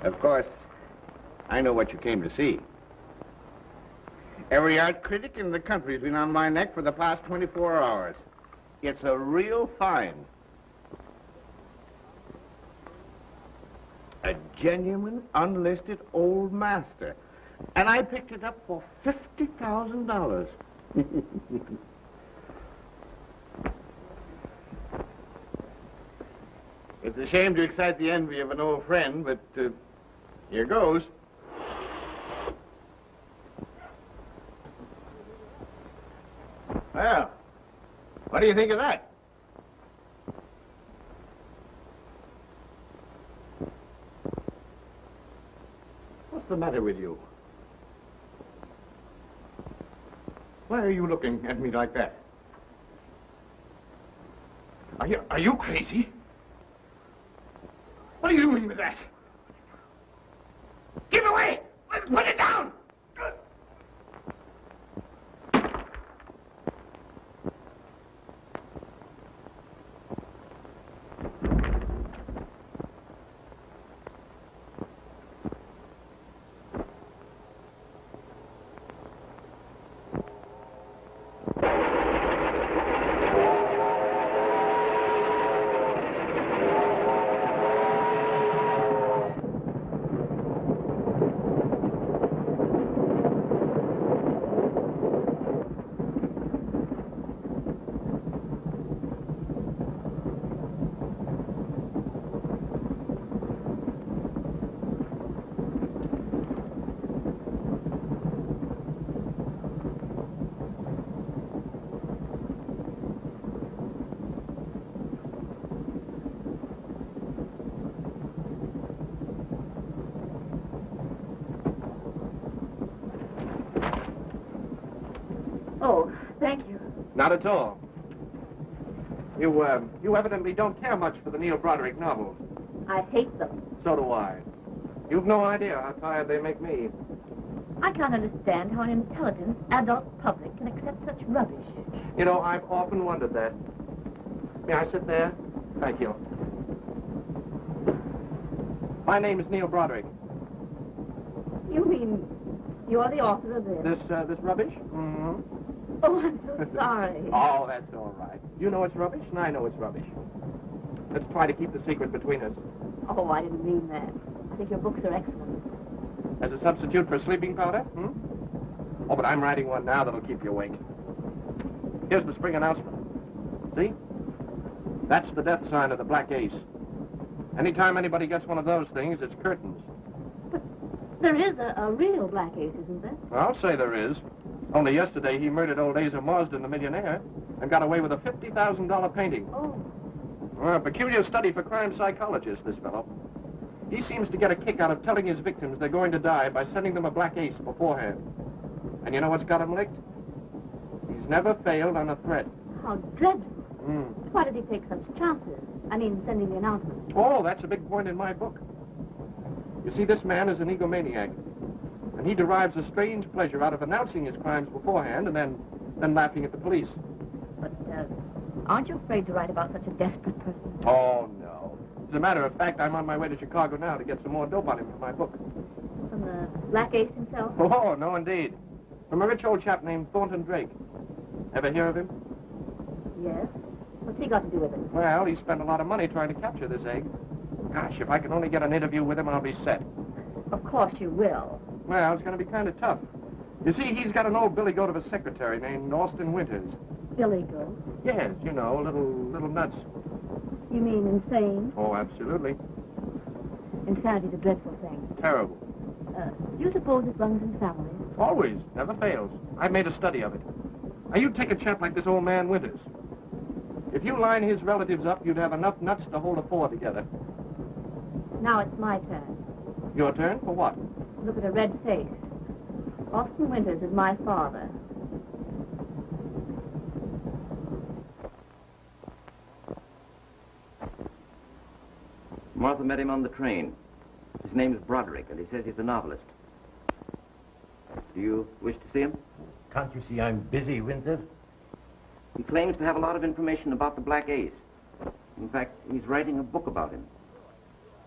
Of course, I know what you came to see. Every art critic in the country's been on my neck for the past 24 hours. It's a real find. A genuine, unlisted old master. And I picked it up for $50,000. It's a shame to excite the envy of an old friend, but here goes. Well, what do you think of that? What's the matter with you? Why are you looking at me like that? Are you crazy? What are you doing with that? Give it away! Put it down! Oh, thank you. Not at all. You evidently don't care much for the Neil Broderick novels. I hate them. So do I. You've no idea how tired they make me. I can't understand how an intelligent adult public can accept such rubbish. You know, I've often wondered that. May I sit there? Thank you. My name is Neil Broderick. You mean you're the author of this? This rubbish? Mm-hmm. Oh, I'm so sorry. Oh, that's all right. You know it's rubbish, and I know it's rubbish. Let's try to keep the secret between us. Oh, I didn't mean that. I think your books are excellent. As a substitute for sleeping powder? Oh, but I'm writing one now that'll keep you awake. Here's the spring announcement. See? That's the death sign of the Black Ace. Anytime anybody gets one of those things, it's curtains. But there is a real Black Ace, isn't there? I'll say there is. Only yesterday he murdered old Asa Marsden, the millionaire, and got away with a $50,000 painting. Oh. Well, a peculiar study for crime psychologists, this fellow. He seems to get a kick out of telling his victims they're going to die by sending them a black ace beforehand. And you know what's got him licked? He's never failed on a threat. How dreadful. Why did he take such chances? I mean, sending the announcement. Oh, that's a big point in my book. You see, this man is an egomaniac. And he derives a strange pleasure out of announcing his crimes beforehand and then laughing at the police. But, aren't you afraid to write about such a desperate person? Oh, no. As a matter of fact, I'm on my way to Chicago now to get some more dope on him for my book. From the Black Ace himself? Oh, no, indeed. From a rich old chap named Thornton Drake. Ever hear of him? Yes. What's he got to do with it? Well, he spent a lot of money trying to capture this egg. Gosh, if I can only get an interview with him, I'll be set. Of course you will. Well, it's going to be kind of tough. You see, he's got an old billy goat of a secretary named Austin Winters. Billy goat? Yes, you know, little nuts. You mean insane? Oh, absolutely. Insanity's a dreadful thing. Terrible. Do you suppose it runs in families? Always. Never fails. I've made a study of it. Now, you take a chap like this old man Winters. If you line his relatives up, you'd have enough nuts to hold a four together. Now it's my turn. Your turn? For what? Look at a red face. Austin Winters is my father. Martha met him on the train. His name is Broderick, and he says he's a novelist. Do you wish to see him? Can't you see I'm busy, Winters? He claims to have a lot of information about the Black Ace. In fact, he's writing a book about him.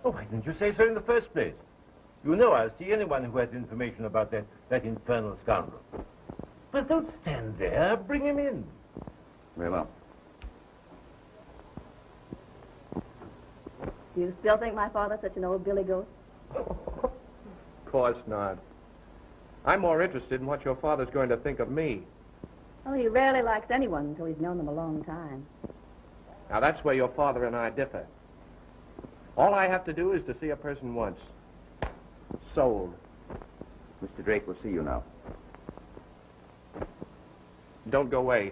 Oh, why didn't you say so in the first place? You know I'll see anyone who has information about that infernal scoundrel. But don't stand there. Bring him in. Very well. Do you still think my father's such an old billy goat? Of course not. I'm more interested in what your father's going to think of me. Well, he rarely likes anyone until he's known them a long time. Now, that's where your father and I differ. All I have to do is to see a person once. Sold. Mr. Drake will see you now. Don't go away.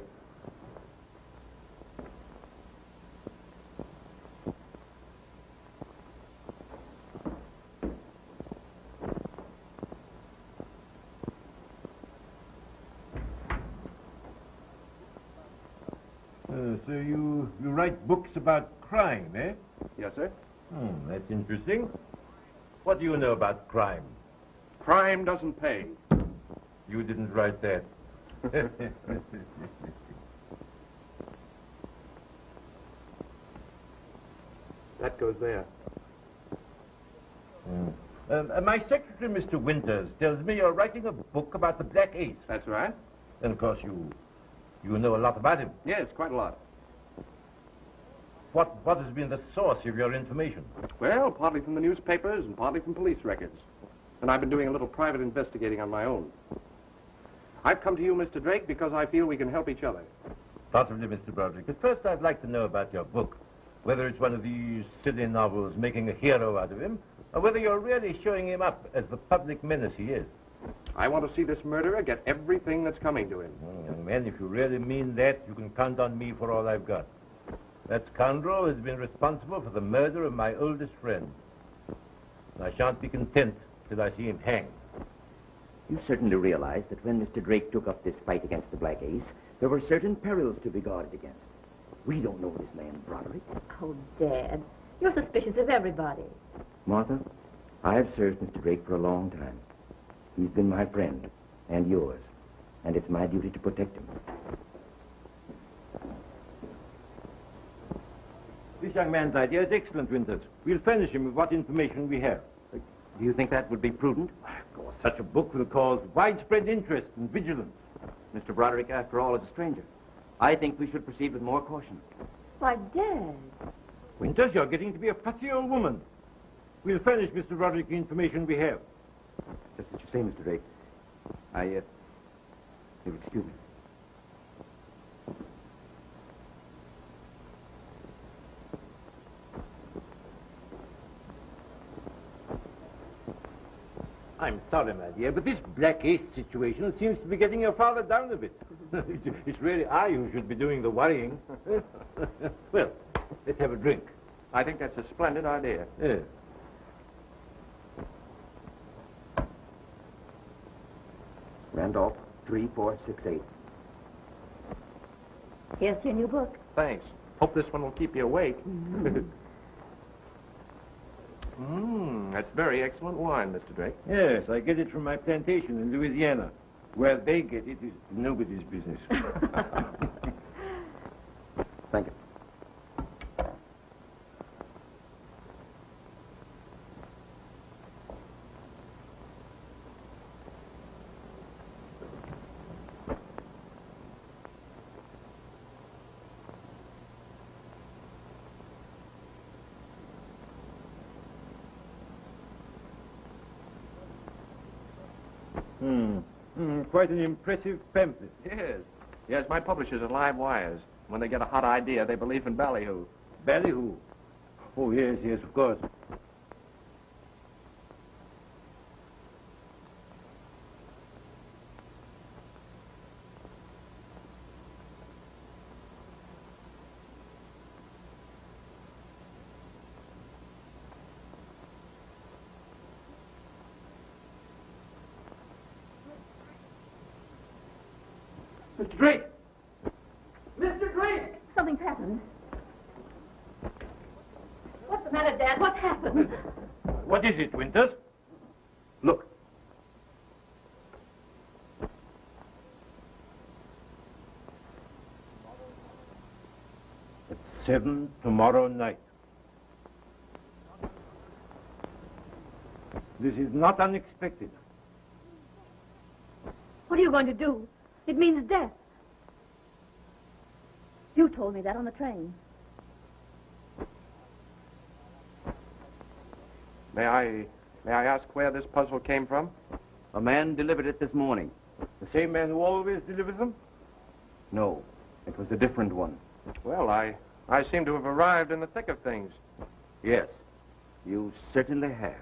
So you write books about crime, eh? Yes, sir. That's interesting. What do you know about crime? Crime doesn't pay. You didn't write that. That goes there. My secretary, Mr. Winters, tells me you're writing a book about the Black Ace. That's right. And, of course, you know a lot about him. Yes, quite a lot. What has been the source of your information? Well, partly from the newspapers and partly from police records. And I've been doing a little private investigating on my own. I've come to you, Mr. Drake, because I feel we can help each other. Possibly, Mr. Broderick. But first, I'd like to know about your book. Whether it's one of these silly novels making a hero out of him, or whether you're really showing him up as the public menace he is. I want to see this murderer get everything that's coming to him. Young man, if you really mean that, you can count on me for all I've got. That scoundrel has been responsible for the murder of my oldest friend. I shan't be content till I see him hanged. You certainly realize that when Mr. Drake took up this fight against the Black Ace, there were certain perils to be guarded against. We don't know this man, Broderick. Oh, Dad, you're suspicious of everybody. Martha, I have served Mr. Drake for a long time. He's been my friend, and yours, and it's my duty to protect him. This young man's idea is excellent, Winters. We'll furnish him with what information we have. Do you think that would be prudent? Of course, such a book will cause widespread interest and vigilance. Mr. Broderick, after all, is a stranger. I think we should proceed with more caution. Why, Dad. Winters, you're getting to be a fussy old woman. We'll furnish Mr. Broderick the information we have. Just what you say, Mr. Drake. You'll excuse me. I'm sorry, my dear, but this Black Ace situation seems to be getting your father down a bit. It's really I who should be doing the worrying. Well, let's have a drink. I think that's a splendid idea. Yeah. Randolph, 3468. Here's your new book. Thanks. Hope this one will keep you awake. That's very excellent wine, Mr. Drake. Yes, I get it from my plantation in Louisiana. Where they get it is nobody's business. Thank you. Quite an impressive pamphlet. Yes. Yes, my publishers are live wires. When they get a hot idea, they believe in ballyhoo. Ballyhoo? Oh, yes, of course. Mr. Drake! Mr. Drake! Something's happened. What's the matter, Dad? What's happened? What is it, Winters? Look. At 7 tomorrow night. This is not unexpected. What are you going to do? It means death. You told me that on the train. May I ask where this puzzle came from? A man delivered it this morning. The same man who always delivers them? No, it was a different one. Well, I seem to have arrived in the thick of things. Yes, you certainly have.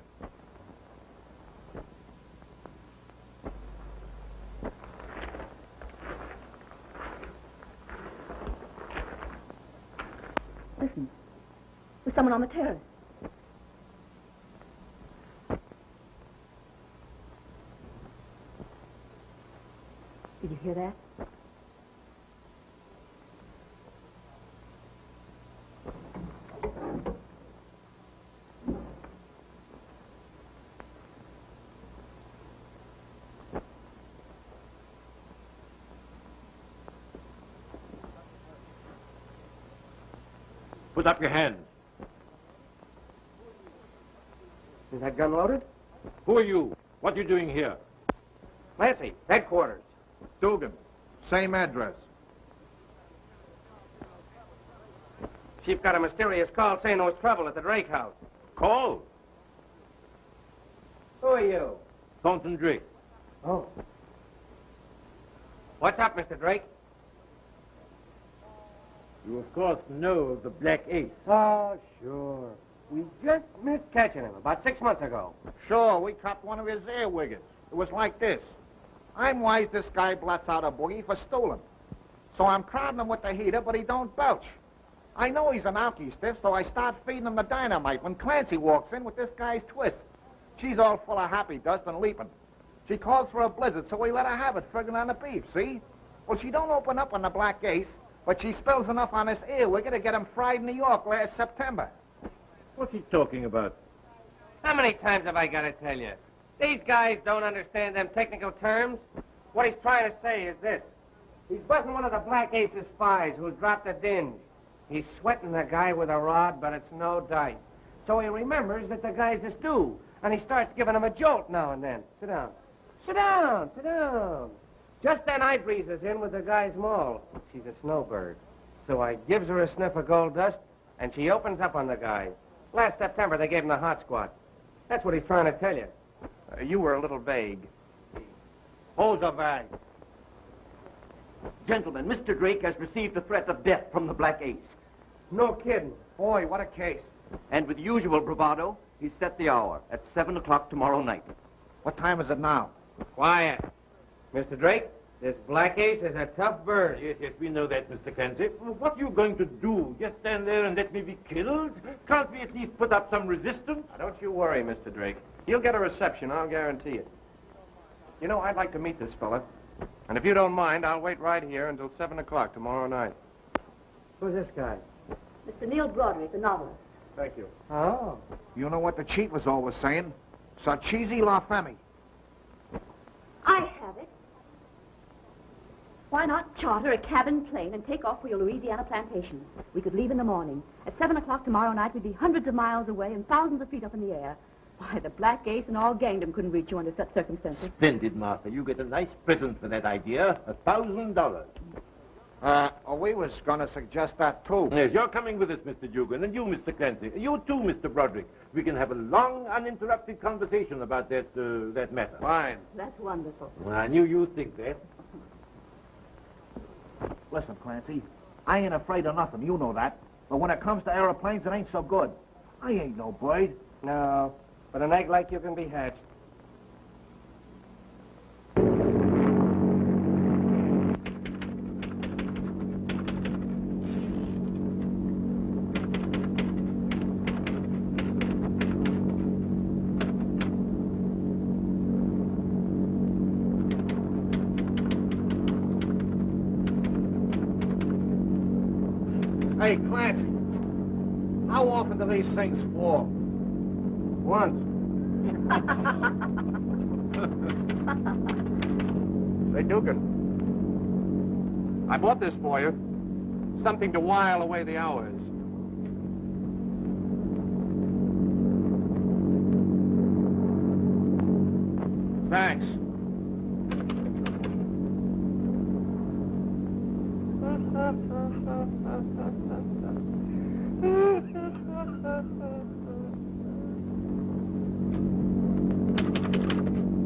Listen. There's someone on the terrace. Did you hear that? Put up your hands. Is that gun loaded? Who are you? What are you doing here? Clancy, headquarters. Dugan, same address. Chief got a mysterious call saying there was trouble at the Drake house. Call. Who are you? Thornton Drake. Oh. What's up, Mr. Drake? You, of course, know of the Black Ace. Oh, sure. We just missed catching him about 6 months ago. Sure, we chopped one of his earwiggers. It was like this. I'm wise this guy blots out a boogie for stealing. So I'm crowding him with the heater, but he don't belch. I know he's an alky stiff, so I start feeding him the dynamite when Clancy walks in with this guy's twist. She's all full of happy dust and leaping. She calls for a blizzard, so we let her have it, friggin' on the beef, see? Well, she don't open up on the Black Ace, but she spills enough on this earwigger to get him fried in New York last September. What's he talking about? How many times have I got to tell you? These guys don't understand them technical terms. What he's trying to say is this. He's busting one of the Black Ace's spies who's dropped a dinge. He's sweating the guy with a rod, but it's no dice. So he remembers that the guy's a stew, and he starts giving him a jolt now and then. Sit down. Sit down, sit down. Just then I breezes in with the guy's maul. She's a snowbird. So I gives her a sniff of gold dust, and she opens up on the guy. Last September, they gave him the hot squat. That's what he's trying to tell you. You were a little vague. Hold the bag. Gentlemen, Mr. Drake has received a threat of death from the Black Ace. No kidding. Boy, what a case. And with usual bravado, he's set the hour at 7 o'clock tomorrow night. What time is it now? Quiet. Mr. Drake, this Black Ace is a tough bird. Yes, we know that, Mr. Clancy. What are you going to do? Just stand there and let me be killed? Can't we at least put up some resistance? Now, don't you worry, Mr. Drake. You'll get a reception, I'll guarantee it. You know, I'd like to meet this fella. And if you don't mind, I'll wait right here until 7 o'clock tomorrow night. Who's this guy? Mr. Neil Broderick, the novelist. Thank you. Oh. You know what the chief was always saying? Sarchisi la femme. I have it. Why not charter a cabin plane and take off for your Louisiana plantation? We could leave in the morning. At 7 o'clock tomorrow night, we'd be hundreds of miles away and thousands of feet up in the air. Why, the Black Ace and all Gangdom couldn't reach you under such circumstances. Splendid, Martha. You get a nice present for that idea. $1,000. We was going to suggest that, too. Yes, you're coming with us, Mr. Dugan, and you, Mr. Clancy. You, too, Mr. Broderick. We can have a long, uninterrupted conversation about that matter. Fine. That's wonderful. I knew you'd think that. Listen, Clancy, I ain't afraid of nothing, you know that. But when it comes to aeroplanes, it ain't so good. I ain't no bird. No, but an egg like you can be hatched. Hey, Clancy, how often do these things fall? Once. Say, Dugan, I bought this for you. Something to while away the hours. Thanks.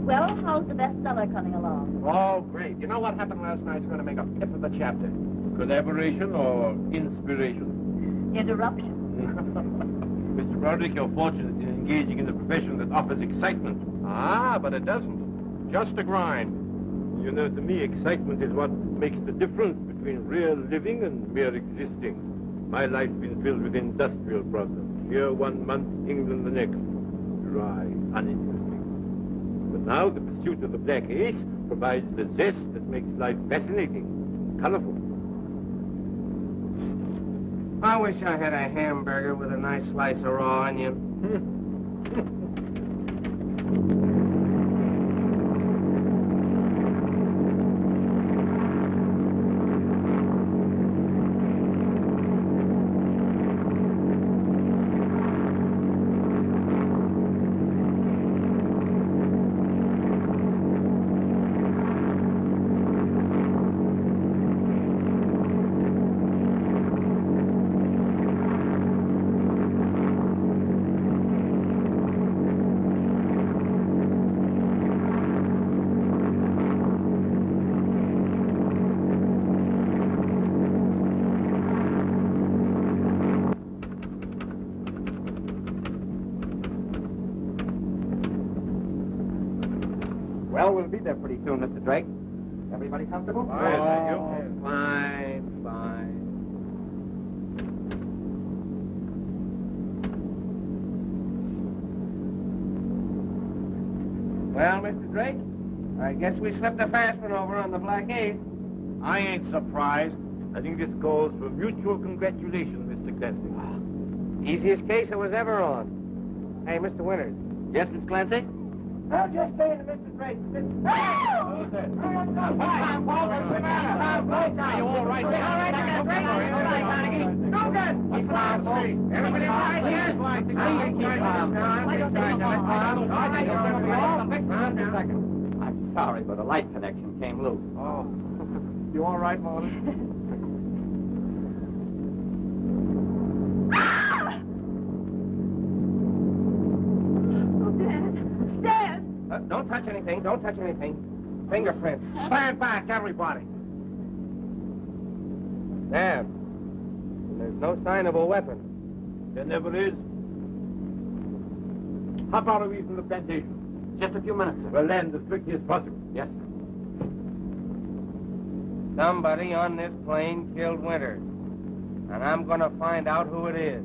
Well, how's the bestseller coming along? Oh, great. You know what happened last night's going to make a pip of the chapter. Collaboration or inspiration? Interruption. Mr. Broderick, you're fortunate in engaging in a profession that offers excitement. Ah, but it doesn't. Just a grind. You know, to me, excitement is what makes the difference between real living and mere existing. My life's been filled with industrial problems. Here 1 month, England the next. Dry, uninteresting. But now the pursuit of the Black Ace provides the zest that makes life fascinating, colorful. I wish I had a hamburger with a nice slice of raw onion. Well, we'll be there pretty soon, Mr. Drake. Everybody comfortable? Thank you. Fine, fine. Well, Mr. Drake, I guess we slipped a fast one over on the Black Ace. I ain't surprised. I think this calls for mutual congratulations, Mr. Clancy. Easiest case I was ever on. Hey, Mr. Winters. Yes, Miss Clancy? I'm just saying to Mr. Drake. Are you all right? All right, I got a break. All right, Carnegie. No good. What's wrong, Steve? Everybody all right here? I'm sorry, but a light connection came loose. Oh. You all right, Mona? Don't touch anything. Don't touch anything. Fingerprints. Stand back, everybody. There. There's no sign of a weapon. There never is. How far are we from the plantation? Just a few minutes, sir. We'll land as quickly as possible. Yes, sir. Somebody on this plane killed Winters. And I'm going to find out who it is.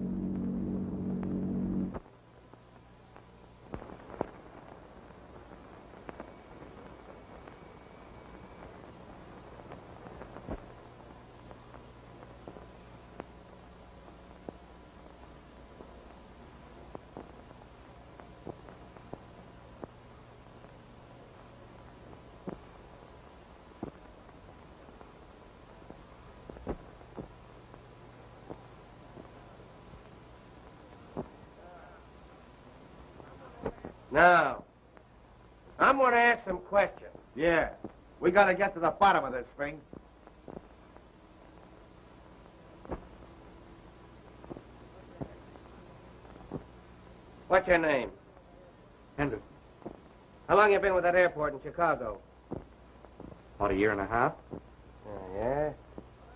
Now, I'm going to ask some questions. Yeah. We got to get to the bottom of this thing. What's your name? Henderson. How long you been with that airport in Chicago? About a year and a half. Yeah?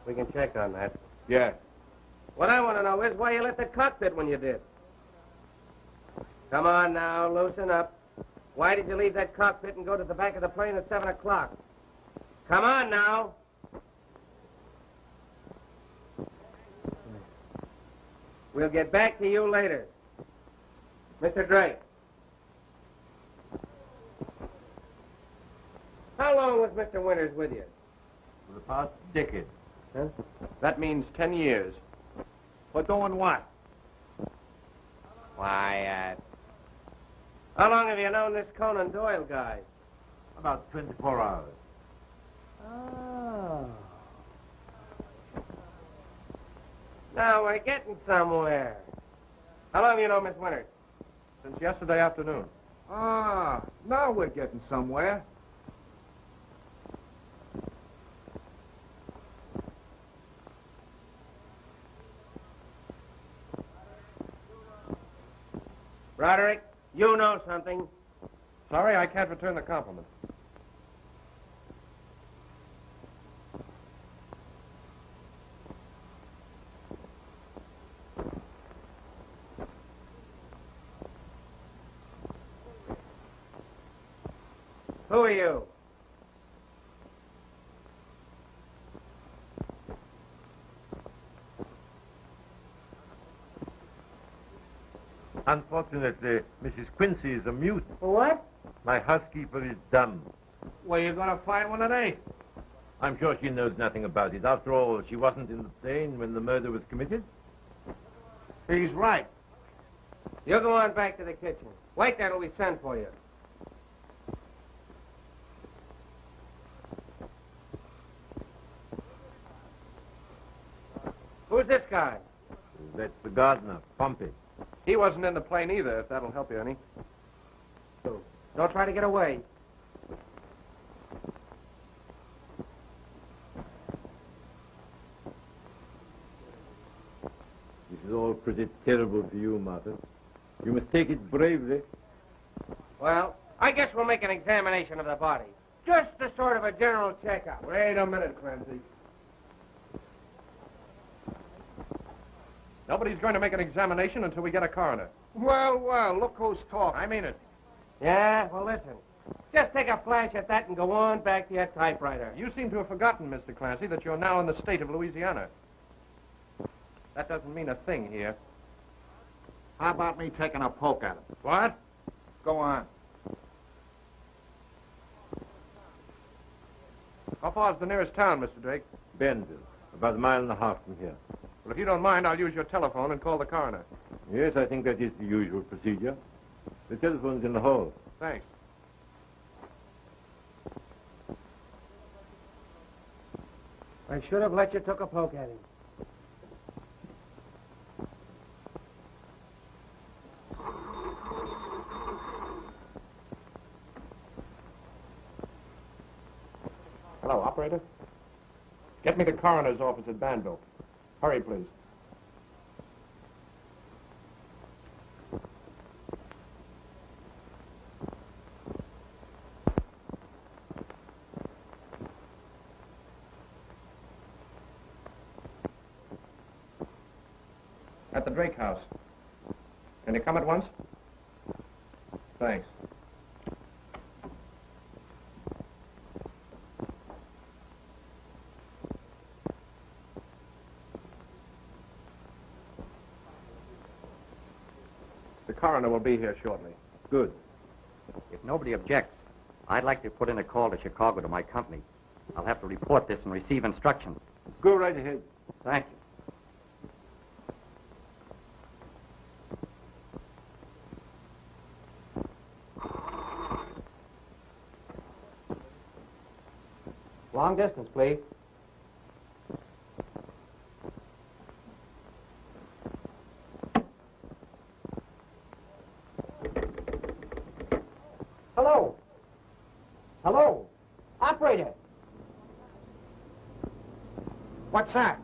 We can check on that. Yeah. What I want to know is why you left the cockpit when you did. Come on now, loosen up. Why did you leave that cockpit and go to the back of the plane at 7 o'clock? Come on now. We'll get back to you later. Mr. Drake. How long was Mr. Winters with you? For the past decade. Huh? That means 10 years. For doing what? Quiet. How long have you known this Conan Doyle guy? About 24 hours. Oh. Now we're getting somewhere. How long have you known Miss Winters? Since yesterday afternoon. Ah, now we're getting somewhere. Roderick, you know something. Sorry, I can't return the compliment. Who are you? Unfortunately, Mrs. Quincy is a mute. What? My housekeeper is dumb. Where you gonna find one today? I'm sure she knows nothing about it. After all, she wasn't in the plane when the murder was committed. He's right. You go on back to the kitchen. Wait there till we send for you. Who's this guy? That's the gardener, Pompey. He wasn't in the plane either, if that'll help you any. Don't try to get away. This is all pretty terrible for you, Martha. You must take it bravely. Well, I guess we'll make an examination of the body. Just a sort of a general checkup. Wait a minute, Clancy. Nobody's going to make an examination until we get a coroner. Well, well, look who's talking. I mean it. Yeah, well, listen. Just take a flash at that and go on back to your typewriter. You seem to have forgotten, Mr. Clancy, that you're now in the state of Louisiana. That doesn't mean a thing here. How about me taking a poke at him? What? Go on. How far is the nearest town, Mr. Drake? Benville, about a mile and a half from here. Well, if you don't mind, I'll use your telephone and call the coroner. Yes, I think that is the usual procedure. The telephone's in the hall. Thanks. I should have let you take a poke at him. Hello, operator. Get me the coroner's office at Banville. Hurry, please. At the Drake house. Can you come at once? Thanks. The coroner will be here shortly. Good. If nobody objects, I'd like to put in a call to Chicago to my company. I'll have to report this and receive instructions. Go right ahead. Thank you. Long distance, please. Hello? Hello? Operator? What's that?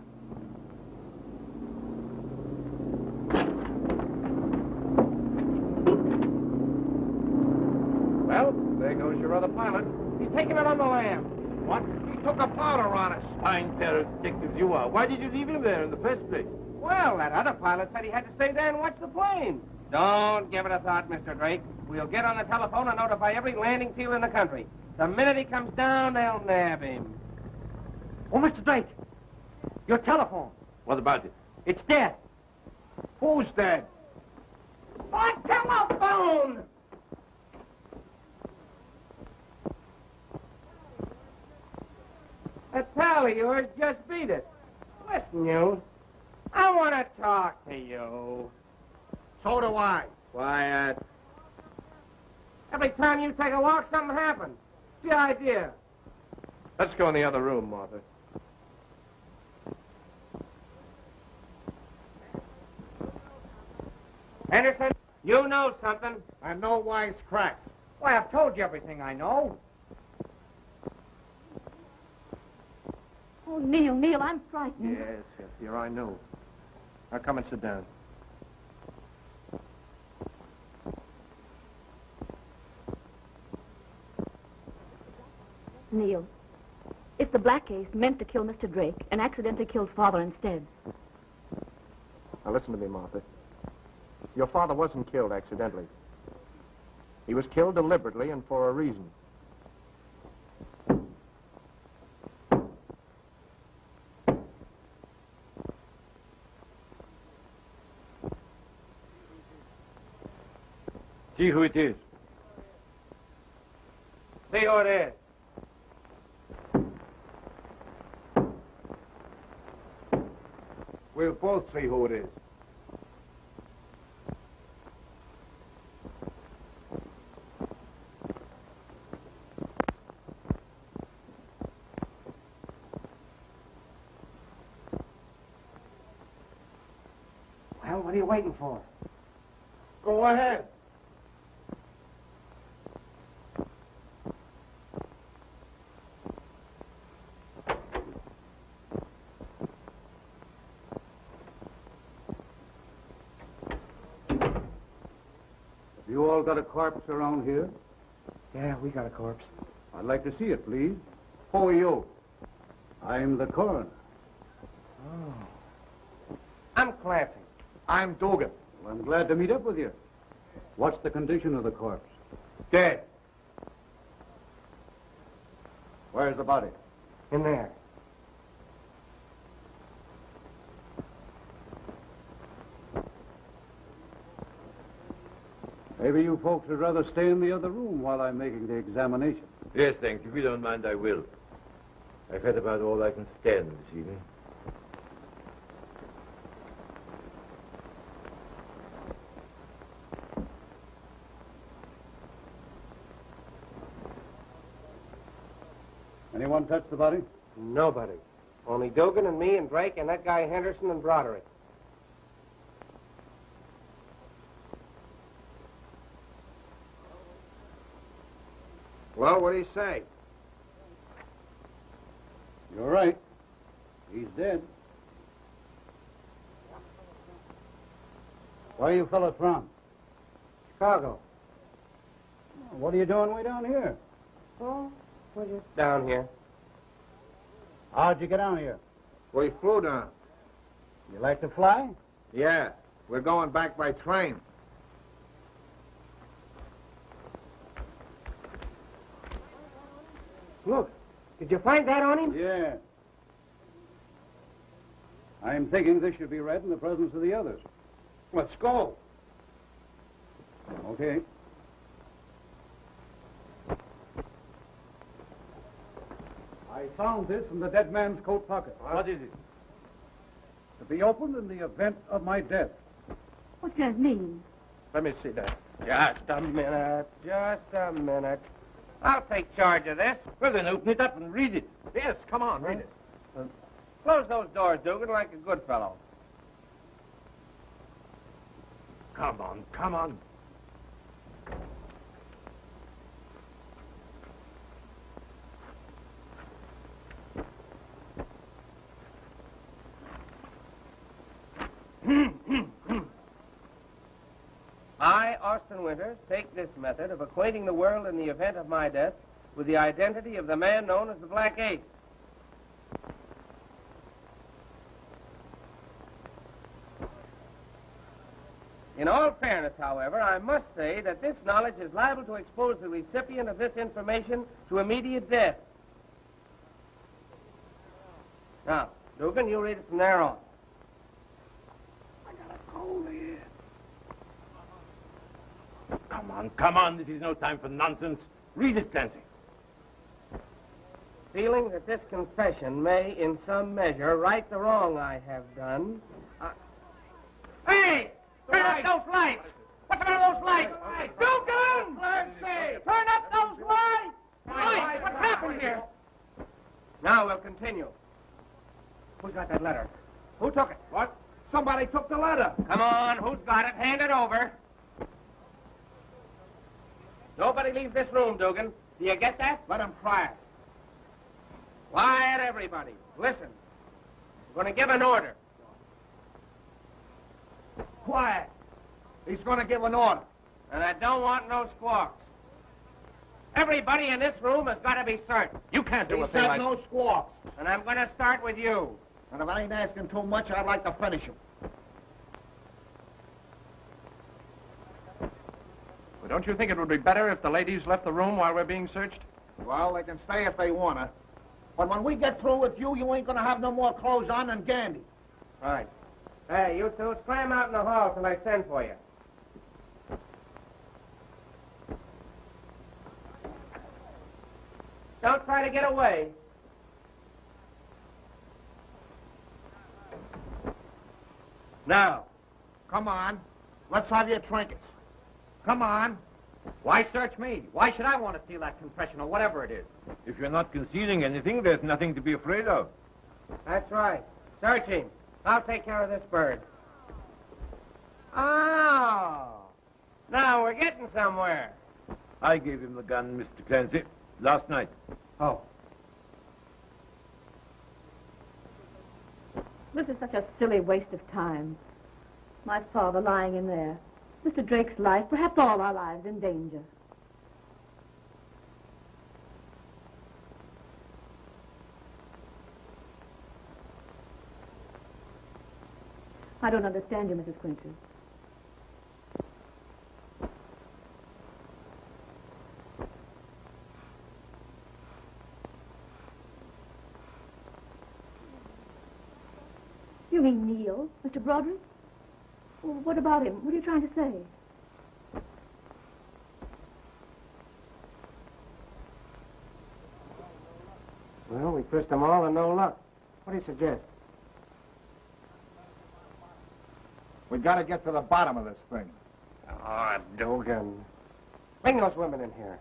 Well, there goes your other pilot. He's taking it on the lam. What? He took a powder on us. Fine pair of detectives you are. Why did you leave him there in the first place? Well, that other pilot said he had to stay there and watch the plane. Don't give it a thought, Mr. Drake. We'll get on the telephone and notify every landing field in the country. The minute he comes down, they'll nab him. Oh, Mr. Drake, your telephone. What about it? It's dead. Who's dead? My telephone! That pal of yours just beat it. Listen, you. I want to talk to you. So do I. Quiet. Every time you take a walk, something happens. What's the idea? Let's go in the other room, Martha. Anderson, You know something. I know wise cracks. Why, I've told you everything I know. Oh, Neil, I'm frightened. Yes, dear, I know. Now come and sit down. Neil, if the Black Ace meant to kill Mr. Drake and accidentally killed Father instead, Now listen to me, Martha. Your father wasn't killed accidentally. He was killed deliberately and for a reason. See who it is. See who it is. We'll both see who it is. Well, what are you waiting for? Go ahead. You all got a corpse around here? Yeah, we got a corpse. I'd like to see it, please. Who are you? I'm the coroner. I'm Clancy. I'm Dugan. Well, I'm glad to meet up with you. What's the condition of the corpse? Dead. Where's the body? In there. Maybe you folks would rather stay in the other room while I'm making the examination. Yes, thanks. If you don't mind, I will. I've had about all I can stand this evening. Anyone touch the body? Nobody. Only Dugan and me and Drake and that guy Henderson and Broderick. Well, what do you say? You're right. He's dead. Where are you fellas from? Chicago. What are you doing way down here? Oh, we're just down here. How'd you get down here? We flew down. You like to fly? Yeah, we're going back by train. Look, did you find that on him? Yeah. I'm thinking this should be read in the presence of the others. Let's go. Okay. I found this in the dead man's coat pocket. What is it? To be opened in the event of my death. what does it mean? Let me see that. Just a minute. Just a minute. I'll take charge of this. Well, then open it up and read it. Yes, come on, read it. Close those doors, Dugan, like a good fellow. Come on, come on. I, Austin Winters, take this method of acquainting the world in the event of my death with the identity of the man known as the Black Ace. In all fairness, however, I must say that this knowledge is liable to expose the recipient of this information to immediate death. Now, Dugan, you read it from there on. Come on, this is no time for nonsense. Read it, Clancy. Feeling that this confession may, in some measure, right the wrong I have done, Hey! Turn up those lights! What's the matter with those lights? Dugan! Clancy! Turn up those lights! Lights! What's happened here? Now we'll continue. Who's got that letter? Who took it? What? Somebody took the letter. Come on, who's got it? Hand it over. Nobody leaves this room, Dugan. Do you get that? Let him try it. Quiet, everybody. Listen. We're going to give an order. Quiet. He's going to give an order. And I don't want no squawks. Everybody in this room has got to be certain. You can't do He a thing said like... no squawks. And I'm going to start with you. And if I ain't asking too much, I'd like to finish him. Well, don't you think it would be better if the ladies left the room while we're being searched? Well, they can stay if they want to. But when we get through with you, you ain't going to have no more clothes on than Gandy. Right. Hey, you two, scram out in the hall till I send for you. Don't try to get away. Now. Come on. Let's have your trinkets. Come on. Why search me? Why should I want to steal that compression or whatever it is? If you're not concealing anything, there's nothing to be afraid of. That's right. Search him. I'll take care of this bird. Oh. Now we're getting somewhere. I gave him the gun, Mr. Clancy, last night. Oh. This is such a silly waste of time. My father lying in there. Mr. Drake's life, perhaps all our lives, in danger. I don't understand you, Mrs. Quincy. You mean Neil, Mr. Broderick? Well, what about him? What are you trying to say? Well, we fished them all and no luck. What do you suggest? We got to get to the bottom of this thing. Ah, Dugan. Bring those women in here.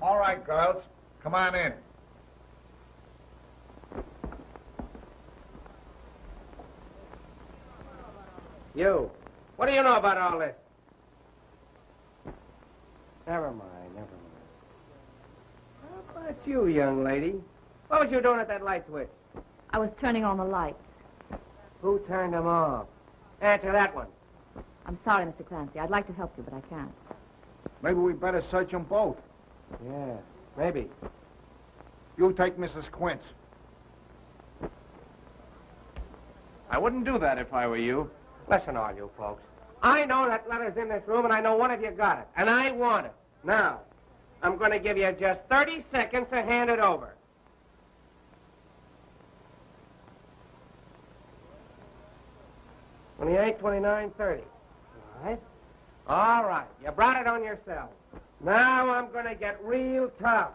All right, girls. Come on in. You. What do you know about all this? Never mind, never mind. How about you, young lady? What was you doing at that light switch? I was turning on the lights. Who turned them off? Answer that one. I'm sorry, Mr. Clancy. I'd like to help you, but I can't. Maybe we better search them both. Yeah, maybe. You take Mrs. Quince. I wouldn't do that if I were you. Listen, all you folks. I know that letter's in this room, and I know one of you got it. And I want it. Now, I'm going to give you just 30 seconds to hand it over. 28, 29, 30. All right? All right. You brought it on yourself. Now I'm going to get real tough.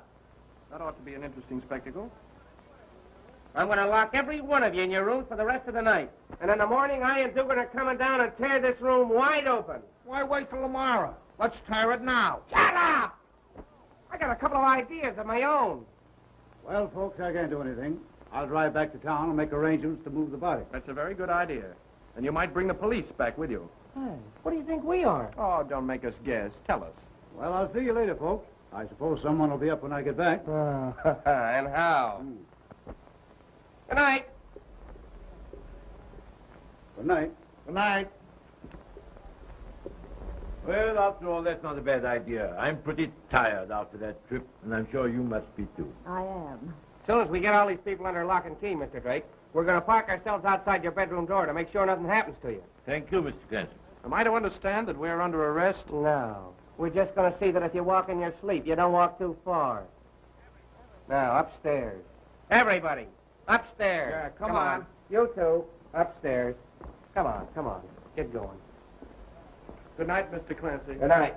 That ought to be an interesting spectacle. I'm going to lock every one of you in your rooms for the rest of the night. And in the morning, I and Dugan are coming down and tear this room wide open. Why wait till tomorrow? Let's tear it now. Shut up! I got a couple of ideas of my own. Well, folks, I can't do anything. I'll drive back to town and make arrangements to move the body. That's a very good idea. And you might bring the police back with you. Hey, what do you think we are? Oh, don't make us guess. Tell us. Well, I'll see you later, folks. I suppose someone will be up when I get back. And how? Good night. Good night. Good night. Well, after all, that's not a bad idea. I'm pretty tired after that trip, and I'm sure you must be too. I am. As soon as we get all these people under lock and key, Mr. Drake, we're going to park ourselves outside your bedroom door to make sure nothing happens to you. Thank you, Mr. Clancy. Am I to understand that we're under arrest? No. We're just going to see that if you walk in your sleep, you don't walk too far. Now, upstairs. Everybody, upstairs. Yeah, come on. You two, upstairs. Come on. Get going. Good night, Mr. Clancy. Good night.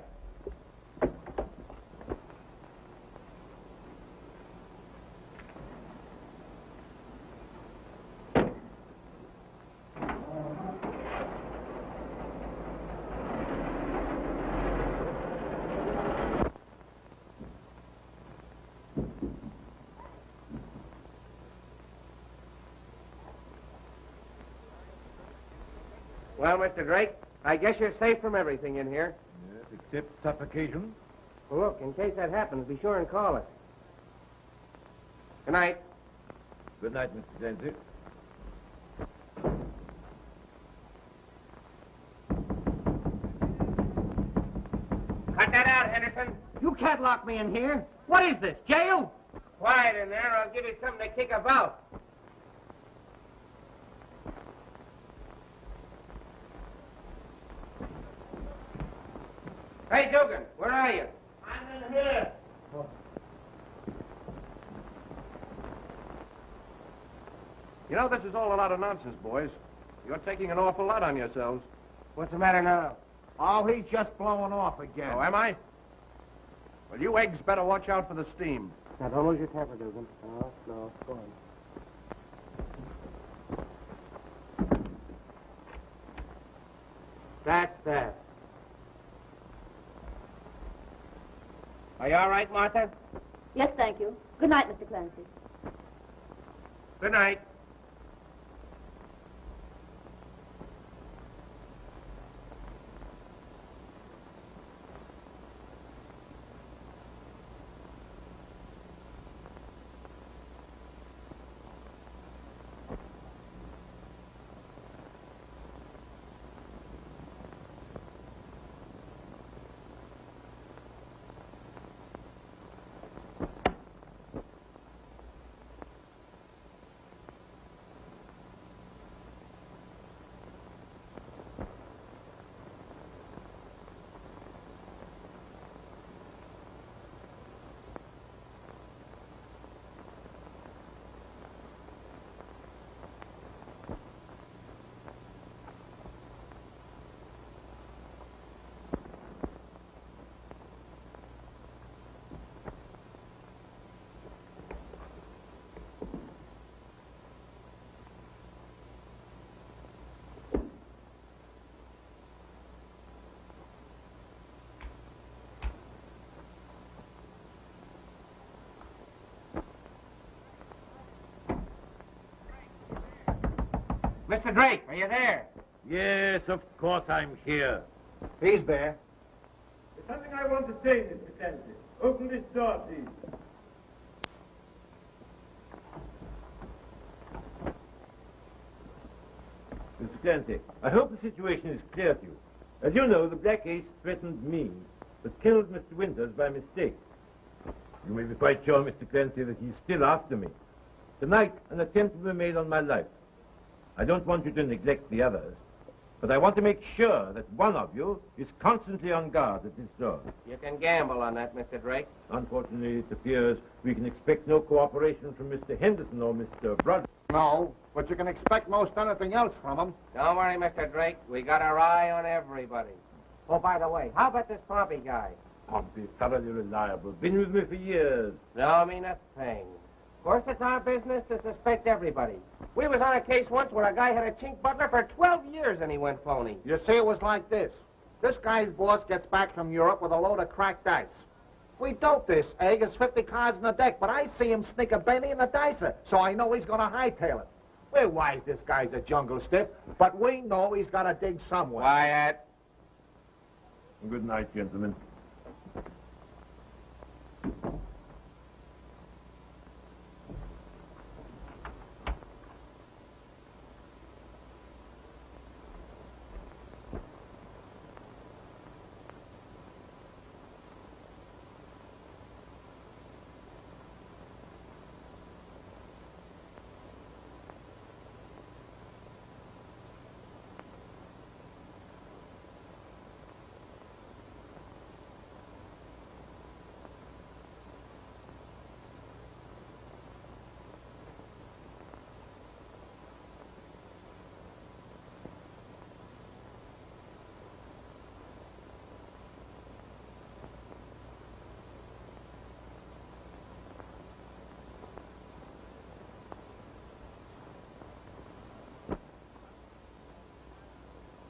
Well, Mr. Drake, I guess you're safe from everything in here. Yes, except suffocation. Well, look, in case that happens, be sure and call us. Good night. Good night, Mr. Clancy. Cut that out, Henderson. You can't lock me in here. What is this, jail? Quiet in there, or I'll give you something to kick about. Hey, Dugan, where are you? I'm in here. You know, this is all a lot of nonsense, boys. You're taking an awful lot on yourselves. What's the matter now? Oh, he's just blowing off again. Oh, am I? Well, you eggs better watch out for the steam. Now, don't lose your temper, Dugan. No, go on. That's that. Are you all right, Martha? Yes, thank you. Good night, Mr. Clancy. Good night. Mr. Drake, are you there? Yes, of course I'm here. He's there. There's something I want to say, Mr. Clancy. Open this door, please. Mr. Clancy, I hope the situation is clear to you. As you know, the Black Ace threatened me, but killed Mr. Winters by mistake. You may be quite sure, Mr. Clancy, that he's still after me. Tonight, an attempt will be made on my life. I don't want you to neglect the others, but I want to make sure that one of you is constantly on guard at this door. You can gamble on that, Mr. Drake. Unfortunately, it appears we can expect no cooperation from Mr. Henderson or Mr. Broderick. No, but you can expect most anything else from him. Don't worry, Mr. Drake. We got our eye on everybody. Oh, by the way, how about this Pompey guy? Pompey, thoroughly reliable. Been with me for years. No, mean a thing. Of course, it's our business to suspect everybody. We was on a case once where a guy had a chink butler for 12 years and he went phony. You see, it was like this. This guy's boss gets back from Europe with a load of cracked dice. We dope this egg. It's 50 cards in the deck, but I see him sneak a Benny in the dicer, so I know he's going to hightail it. We're wise this guy's a jungle stiff, but we know he's got to dig somewhere. Quiet. Good night, gentlemen.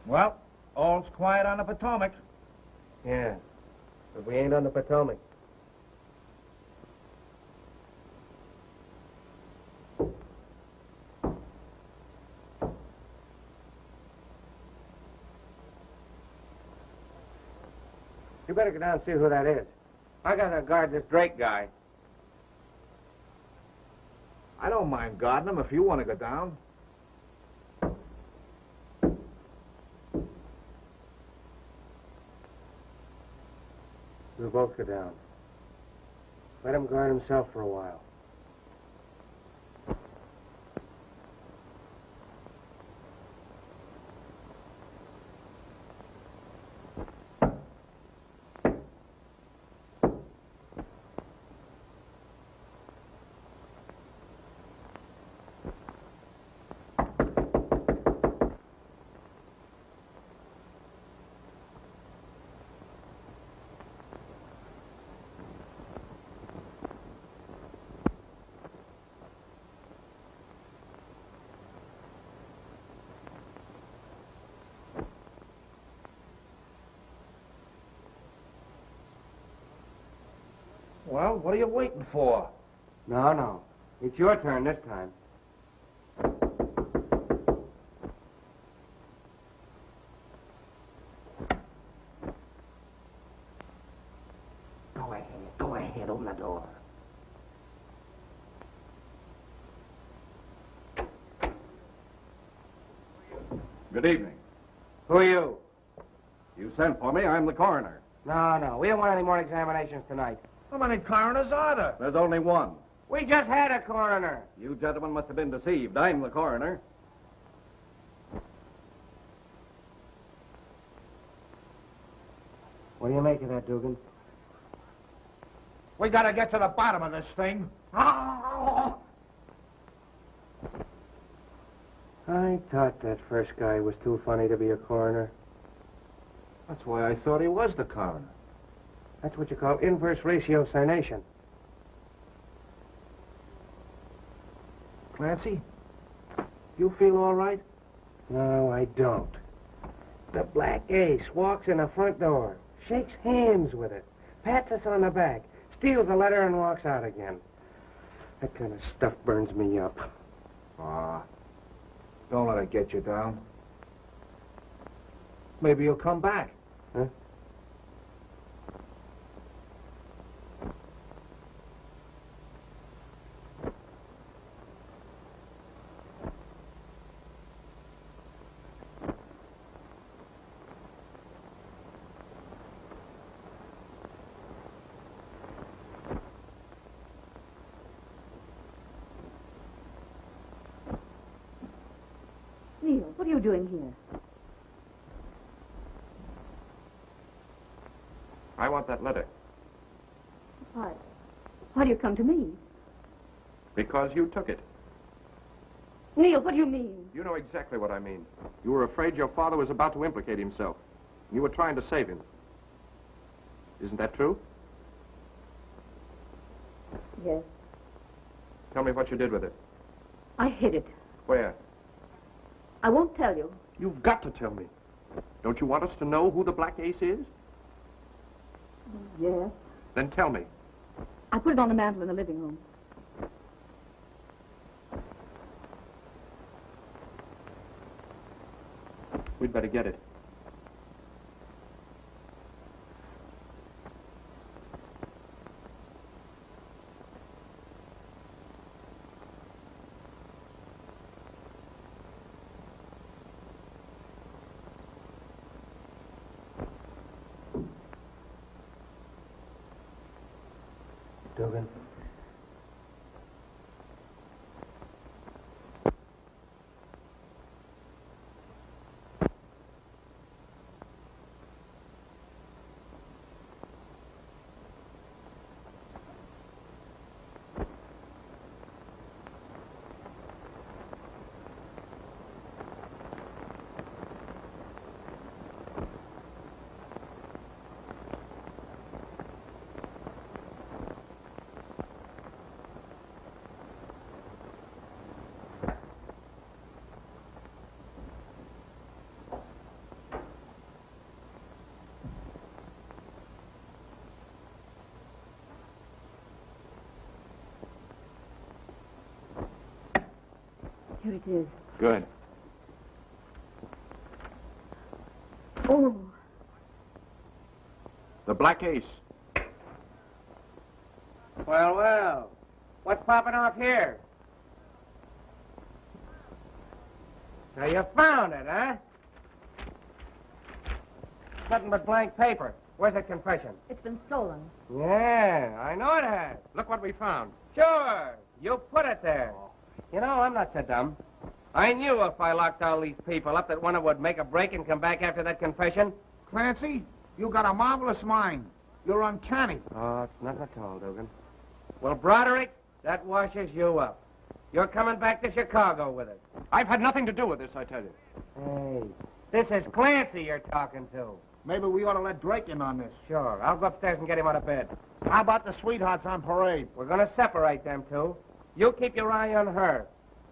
Well, all's quiet on the Potomac. Yeah, but we ain't on the Potomac. You better go down and see who that is. I gotta guard this Drake guy. I don't mind guarding him if you want to go down. We'll both go down. Let him guard himself for a while. Well, what are you waiting for? No. It's your turn this time. Go ahead, open the door. Good evening. Who are you? You sent for me. I'm the coroner. No, we don't want any more examinations tonight. How many coroners are there? There's only one. We just had a coroner. You gentlemen must have been deceived. I'm the coroner. What do you make of that, Dugan? We gotta get to the bottom of this thing. I thought that first guy was too funny to be a coroner. That's why I thought he was the coroner. That's what you call inverse ratiocination. Clancy, you feel all right? No, I don't. The Black Ace walks in the front door, shakes hands with it, pats us on the back, steals the letter and walks out again. That kind of stuff burns me up. Don't let it get you down. Maybe you'll come back. Huh? Neil, what are you doing here? I want that letter. Why do you come to me? Because you took it. Neil, what do you mean? You know exactly what I mean. You were afraid your father was about to implicate himself. You were trying to save him. Isn't that true? Yes. Tell me what you did with it. I hid it. Where? I won't tell you. You've got to tell me. Don't you want us to know who the Black Ace is? Yes. Then tell me. I put it on the mantel in the living room. We'd better get it. Dugan. Here it is. Good. Oh, The The Black Ace. Well, well. What's popping off here? Now, you found it, huh? Nothing but blank paper. Where's that confession? It's been stolen. Yeah, I know it has. Look what we found. Sure. You put it there. You know, I'm not so dumb. I knew if I locked all these people up that one would make a break and come back after that confession. Clancy, you got a marvelous mind. You're uncanny. Oh, it's nothing at all, Dugan. Well, Broderick, that washes you up. You're coming back to Chicago with us. I've had nothing to do with this, I tell you. Hey, this is Clancy you're talking to. Maybe we ought to let Drake in on this. Sure, I'll go upstairs and get him out of bed. How about the sweethearts on parade? We're going to separate them two. You keep your eye on her.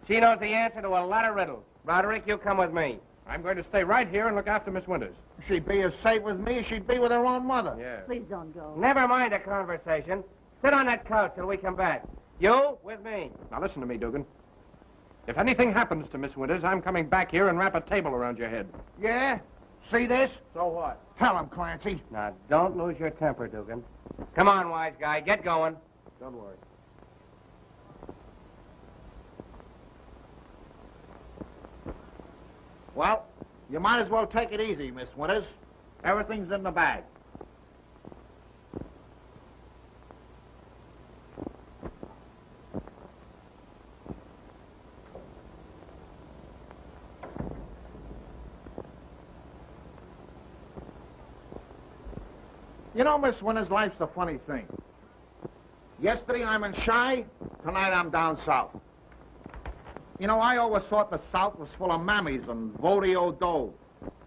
She knows the answer to a lot of riddles. Broderick, you come with me. I'm going to stay right here and look after Miss Winters. She'd be as safe with me as she'd be with her own mother. Yeah. Please don't go. Never mind a conversation. Sit on that couch till we come back. You with me. Now listen to me, Dugan. If anything happens to Miss Winters, I'm coming back here and wrap a table around your head. Yeah? See this? So what? Tell him, Clancy. Now, don't lose your temper, Dugan. Come on, wise guy. Get going. Don't worry. Well, you might as well take it easy, Miss Winters. Everything's in the bag. You know, Miss Winters, life's a funny thing. Yesterday I'm in Chi, tonight I'm down south. You know, I always thought the South was full of mammies and vodeo dough.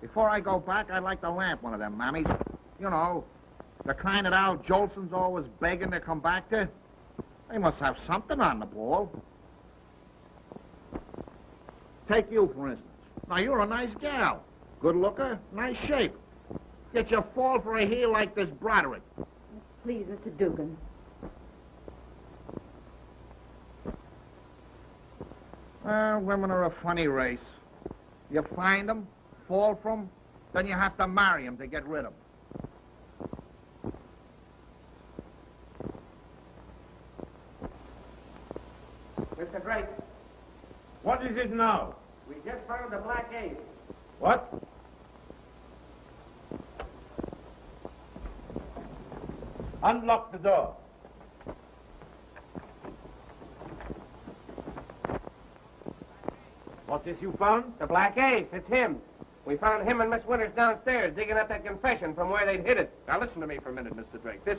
Before I go back, I'd like to lamp one of them mammies. You know, the kind that Al Jolson's always begging to come back to. They must have something on the ball. Take you, for instance. Now, you're a nice gal. Good looker, nice shape. Yet you fall for a heel like this Broderick. Please, Mr. Dugan. Women are a funny race. You find them, fall for them, then you have to marry them to get rid of them. Mr. Drake, What is it now? we just found the Black Ace. What? Unlock the door. What is you found? The Black Ace. It's him. We found him and Miss Winters downstairs digging up that confession from where they'd hid it. Now listen to me for a minute, Mr. Drake. This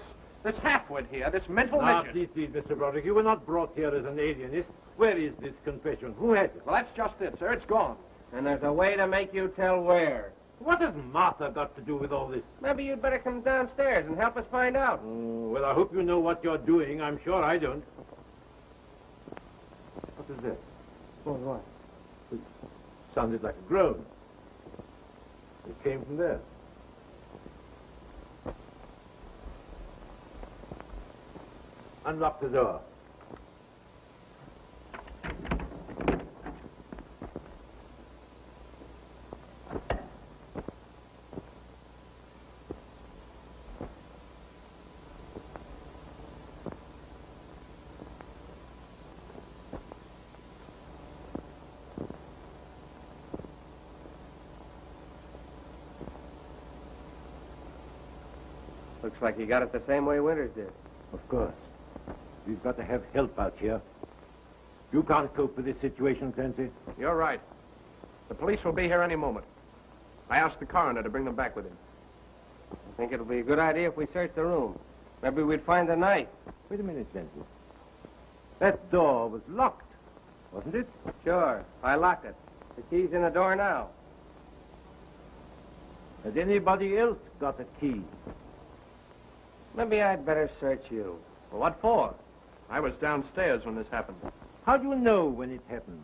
halfwit here, this mental Now, midget. please, Mr. Broderick, you were not brought here as an alienist. Where is this confession? Who has it? Well, that's just it, sir. It's gone. And there's a way to make you tell where. What has Martha got to do with all this? Maybe you'd better come downstairs and help us find out. Oh, well, I hope you know what you're doing. I'm sure I don't. What is that? Oh, what? It sounded like a groan. It came from there. Unlock the door. Looks like he got it the same way Winters did. Of course. We've got to have help out here. You can't cope with this situation, Clancy. You're right. The police will be here any moment. I asked the coroner to bring them back with him. I think it'll be a good idea if we search the room. Maybe we'd find the knife. Wait a minute, Clancy. That door was locked, wasn't it? Sure. I locked it. The key's in the door now. Has anybody else got a key? Maybe I'd better search you. Well, what for? I was downstairs when this happened. How do you know when it happened?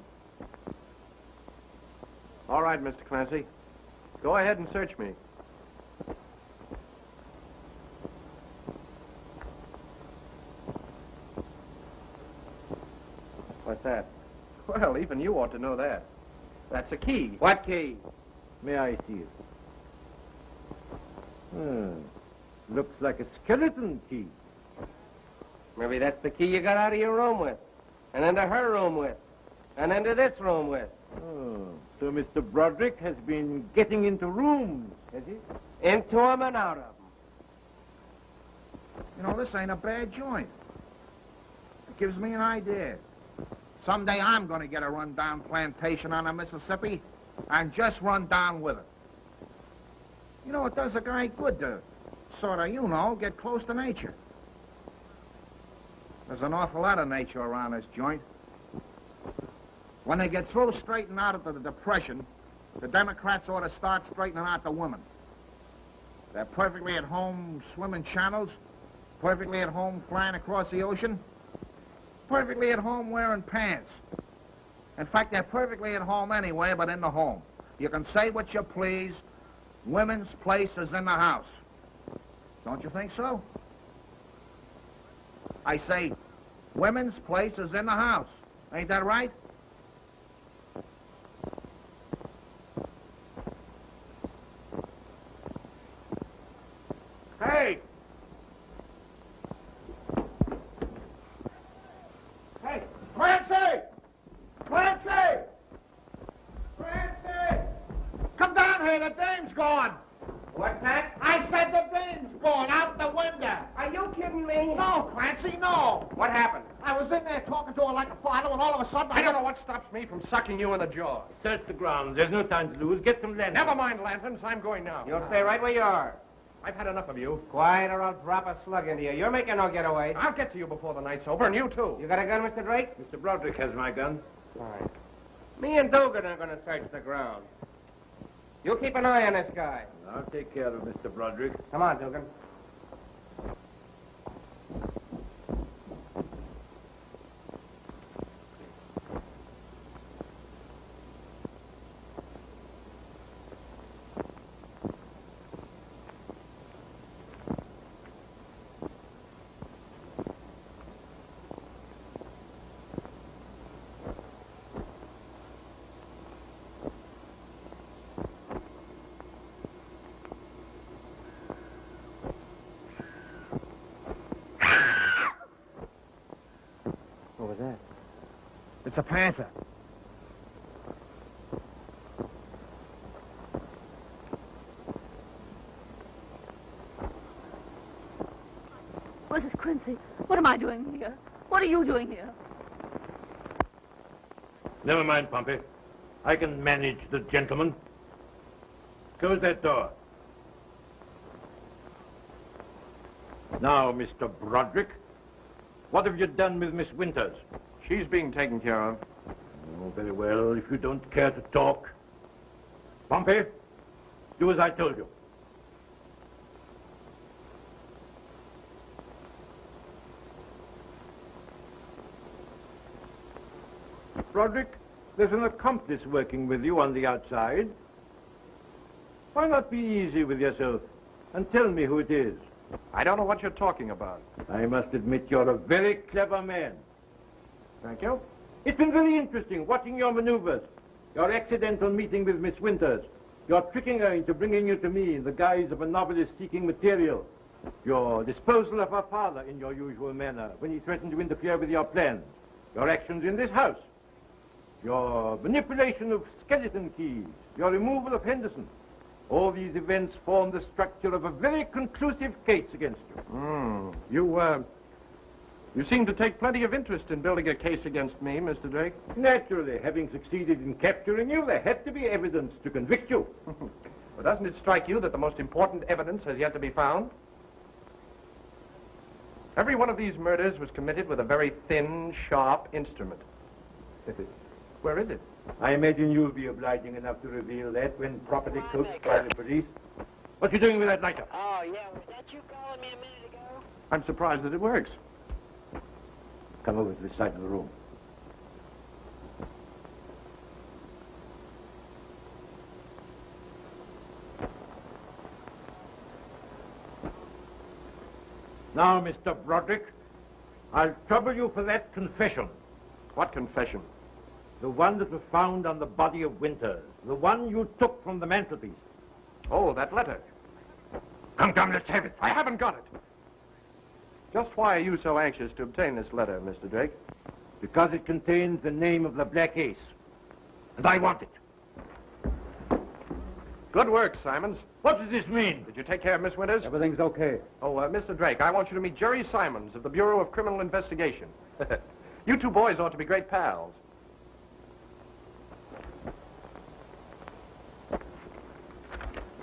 All right, Mr. Clancy. Go ahead and search me. What's that? Well, even you ought to know that. That's a key. What key? May I see it? Looks like a skeleton key. Maybe that's the key you got out of your room with, and into her room with, and into this room with. Oh, so Mr. Broderick has been getting into rooms, has he? Into them and out of them. You know, this ain't a bad joint. It gives me an idea. Someday I'm going to get a rundown plantation on the Mississippi and just run down with it. You know, it does a guy good to sort of, you know, get close to nature. There's an awful lot of nature around this joint. When they get through straightening out of the Depression, the Democrats ought to start straightening out the women. They're perfectly at home swimming channels, perfectly at home flying across the ocean, perfectly at home wearing pants. In fact, they're perfectly at home anywhere but in the home. You can say what you please. Women's place is in the house. Don't you think so? I say, women's place is in the house. Ain't that right? Hey! Hey! Clancy! Clancy! Clancy! Come down here, the dame's gone. What's that? I said the dame's gone, out the window. Are you kidding me? No, Clancy, no. What happened? I was in there talking to her like a father, and all of a sudden I don't know what stops me from sucking you in the jaw. Search the grounds. There's no time to lose. Get some lanterns. Never mind lanterns. I'm going now. You'll stay right where you are. I've had enough of you. Quiet or I'll drop a slug into you. You're making no getaway. I'll get to you before the night's over, and you too. You got a gun, Mr. Drake? Mr. Broderick has my gun. Fine. Me and Dugan are going to search the ground. You keep an eye on this guy. I'll take care of Mr. Broderick. Come on, Dugan. What was that? It's a panther. Mrs. Quincy, what am I doing here? What are you doing here? Never mind, Pompey. I can manage the gentleman. Close that door. Now, Mr. Broderick, what have you done with Miss Winters? She's being taken care of. Oh, very well, if you don't care to talk. Pompey, do as I told you. Broderick, there's an accomplice working with you on the outside. Why not be easy with yourself and tell me who it is? I don't know what you're talking about. I must admit you're a very clever man. Thank you. It's been very interesting watching your maneuvers. Your accidental meeting with Miss Winters. Your tricking her into bringing you to me in the guise of a novelist seeking material. Your disposal of her father in your usual manner when he threatened to interfere with your plans. Your actions in this house. Your manipulation of skeleton keys. Your removal of Henderson. All these events form the structure of a very conclusive case against you. You seem to take plenty of interest in building a case against me, Mr. Drake. Naturally, having succeeded in capturing you, there had to be evidence to convict you. But doesn't it strike you that the most important evidence has yet to be found? Every one of these murders was committed with a very thin, sharp instrument. Where is it? I imagine you'll be obliging enough to reveal that when properly coached by the police. What you doing with that lighter? Oh, yeah, was that you calling me a minute ago? I'm surprised that it works. Come over to this side of the room. Now, Mr. Broderick, I'll trouble you for that confession. What confession? The one that was found on the body of Winters. The one you took from the mantelpiece. Oh, that letter. Come, let's have it. I haven't got it. Just why are you so anxious to obtain this letter, Mr. Drake? Because it contains the name of the Black Ace. And I want it. Good work, Simons. What does this mean? Did you take care of Miss Winters? Everything's okay. Oh, Mr. Drake, I want you to meet Jerry Simons of the Bureau of Criminal Investigation. You two boys ought to be great pals.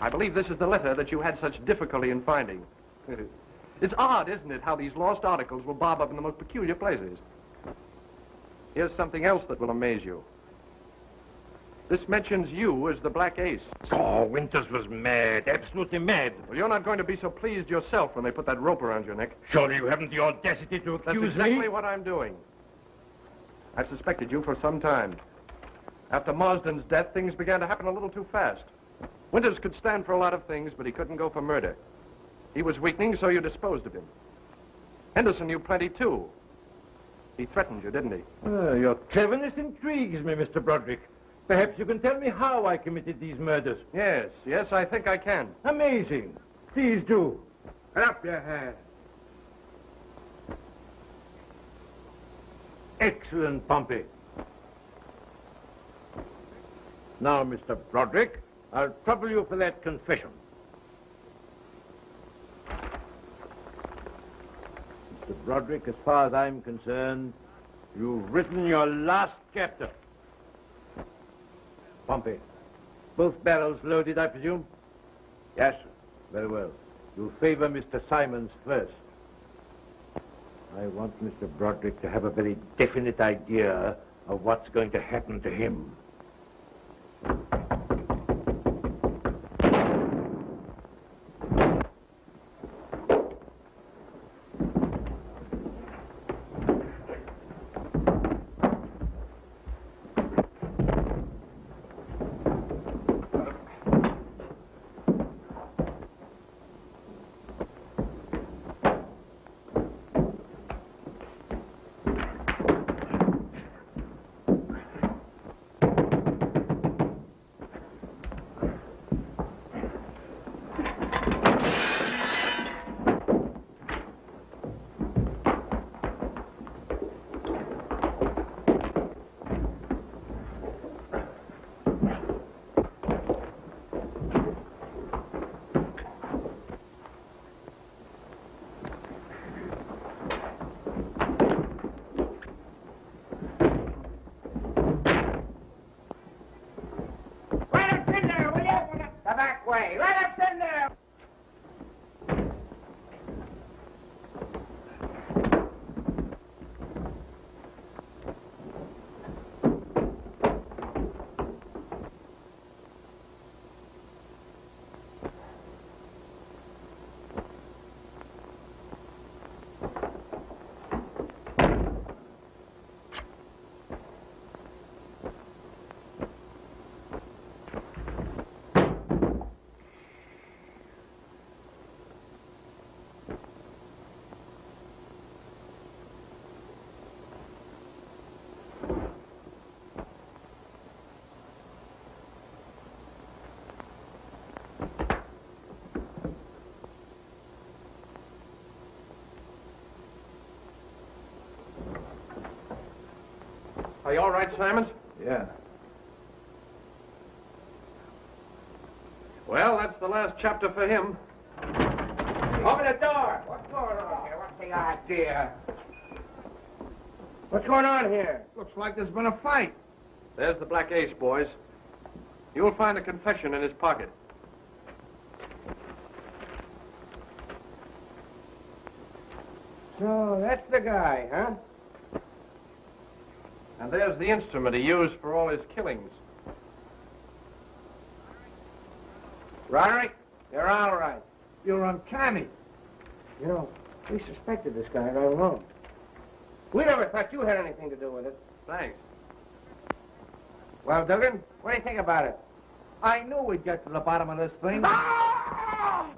I believe this is the letter that you had such difficulty in finding. It's odd, isn't it, how these lost articles will bob up in the most peculiar places. Here's something else that will amaze you. This mentions you as the Black Ace. Oh, Winters was mad, absolutely mad. Well, you're not going to be so pleased yourself when they put that rope around your neck. Surely you haven't the audacity to That's accuse exactly me? what I'm doing. I've suspected you for some time. After Marsden's death, things began to happen a little too fast. Winters could stand for a lot of things, but he couldn't go for murder. He was weakening, so you disposed of him. Henderson knew plenty, too. He threatened you, didn't he? Your cleverness intrigues me, Mr. Broderick. Perhaps you can tell me how I committed these murders. Yes, I think I can. Amazing. Please do. Up your hand. Excellent, Pompey. Now, Mr. Broderick, I'll trouble you for that confession. Mr. Broderick, as far as I'm concerned, you've written your last chapter. Pompey, both barrels loaded, I presume? Yes, sir. Very well. You'll favor Mr. Simons first. I want Mr. Broderick to have a very definite idea of what's going to happen to him. Way. Let us in there! Are you all right, Simons? Yeah. Well, that's the last chapter for him. Open the door. What's going on here? What's the idea? What's going on here? Looks like there's been a fight. There's the Black Ace, boys. You'll find a confession in his pocket. So, that's the guy, huh? And there's the instrument he used for all his killings. Roderick, you're all right. You're uncanny. You know, we suspected this guy right along. We never thought you had anything to do with it. Thanks. Well, Dugan, what do you think about it? I knew we'd get to the bottom of this thing. Ah!